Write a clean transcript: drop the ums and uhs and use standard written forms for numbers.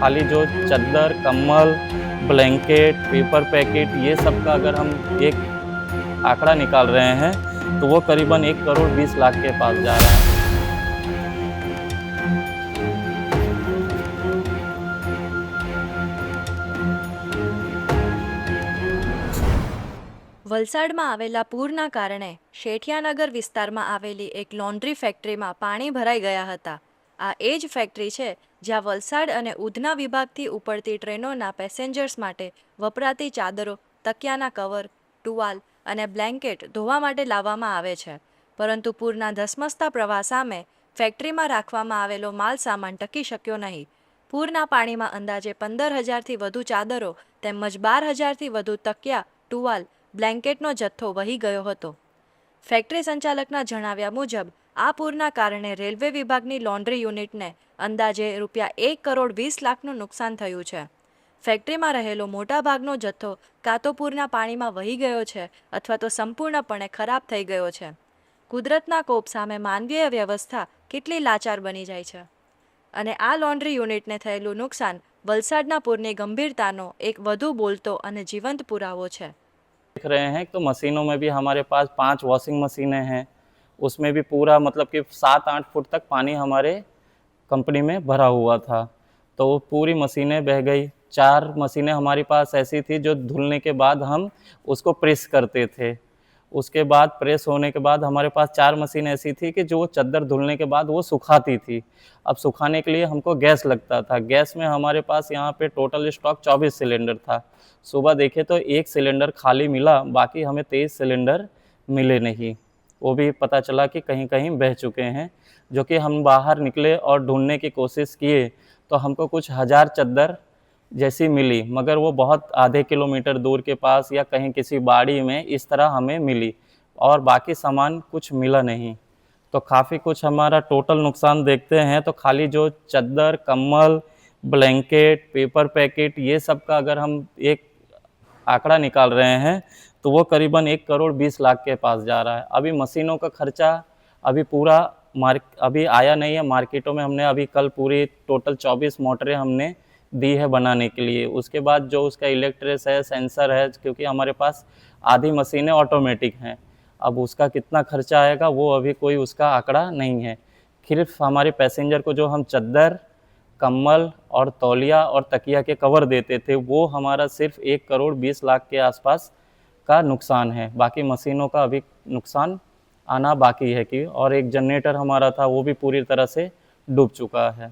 खाली जो चद्दर, कंबल, ब्लैंकेट, पेपर पैकेट ये सब का अगर हम एक आंकड़ा निकाल रहे हैं तो वो करीबन 1 करोड़ 20 लाख के पास जा रहा है। વલસાડમાં આવેલા પૂરના કારણે શેઠિયાનગર વિસ્તારમાં આવેલી એક લોન્ડ્રી ફેક્ટરીમાં પાણી ભરાઈ ગયા હતા. આ એ જ ફેક્ટરી છે જ્યાં વલસાડ અને ઉધના વિભાગથી ઉપડતી ટ્રેનોના પેસેન્જર્સ માટે વપરાતી ચાદરો, તકિયાના કવર, ટુવાલ અને બ્લેન્કેટ ધોવા માટે લાવવામાં આવે છે. પરંતુ પૂરના ધસમસતા પ્રવાહ સામે ફેક્ટરીમાં રાખવામાં આવેલો માલ સામાન ટકી શક્યો નહીં. પૂરના પાણીમાં અંદાજે 15,000થી વધુ ચાદરો તેમજ 12,000થી વધુ તકિયા, ટુવાલ, બ્લેન્કેટનો જથ્થો વહી ગયો હતો. ફેક્ટરી સંચાલકના જણાવ્યા મુજબ આ પૂરના કારણે રેલવે વિભાગની લોન્ડ્રી યુનિટને અંદાજે ₹1 કરોડ 20 લાખનું નુકસાન થયું છે. ફેક્ટરીમાં રહેલો મોટાભાગનો જથ્થો કાં તો પૂરના પાણીમાં વહી ગયો છે અથવા તો સંપૂર્ણપણે ખરાબ થઈ ગયો છે. કુદરતના કોપ સામે માનવીય વ્યવસ્થા કેટલી લાચાર બની જાય છે. અને આ લોન્ડ્રી યુનિટને થયેલું નુકસાન વલસાડના પૂરની ગંભીરતાનો એક વધુ બોલતો અને જીવંત પુરાવો છે. देख रहे हैं तो मशीनों में भी हमारे पास 5 वॉशिंग मशीनें हैं, उसमें भी पूरा मतलब कि 7-8 फुट तक पानी हमारे कंपनी में भरा हुआ था, तो वो पूरी मशीनें बह गई। 4 मशीनें हमारी पास ऐसी थी जो धुलने के बाद हम उसको प्रेस करते थे। उसके बाद प्रेस होने के बाद हमारे पास 4 मशीन ऐसी थी कि जो चद्दर धुलने के बाद वो सुखाती थी। अब सुखाने के लिए हमको गैस लगता था। गैस में हमारे पास यहाँ पे टोटल स्टॉक 24 सिलेंडर था। सुबह देखे तो 1 सिलेंडर खाली मिला, बाकी हमें 23 सिलेंडर मिले नहीं। वो भी पता चला कि कहीं कहीं बह चुके हैं, जो कि हम बाहर निकले और ढूंढने की कोशिश किए तो हमको कुछ 1000 चद्दर जैसी मिली, मगर वो बहुत आधे किलोमीटर दूर के पास या कहीं किसी बाड़ी में इस तरह हमें मिली और बाकी सामान कुछ मिला नहीं। तो काफ़ी कुछ हमारा टोटल नुकसान देखते हैं तो खाली जो चद्दर, कंबल, ब्लैंकेट, पेपर पैकेट ये सब का अगर हम एक आंकड़ा निकाल रहे हैं तो वो करीबन 1 करोड़ 20 लाख के पास जा रहा है। अभी मशीनों का खर्चा अभी पूरा अभी आया नहीं है मार्केटों में। हमने अभी कल पूरी टोटल 24 मोटरें हमने दी है बनाने के लिए। उसके बाद जो उसका इलेक्ट्रिस है, सेंसर है, क्योंकि हमारे पास आधी मशीनें ऑटोमेटिक हैं, अब उसका कितना खर्चा आएगा वो अभी कोई उसका आंकड़ा नहीं है। सिर्फ हमारे पैसेंजर को जो हम चद्दर, कंबल और तौलिया और तकिया के कवर देते थे वो हमारा सिर्फ 1 करोड़ 20 लाख के आसपास का नुकसान है। बाकी मशीनों का अभी नुकसान आना बाकी है कि, और एक जनरेटर हमारा था वो भी पूरी तरह से डूब चुका है।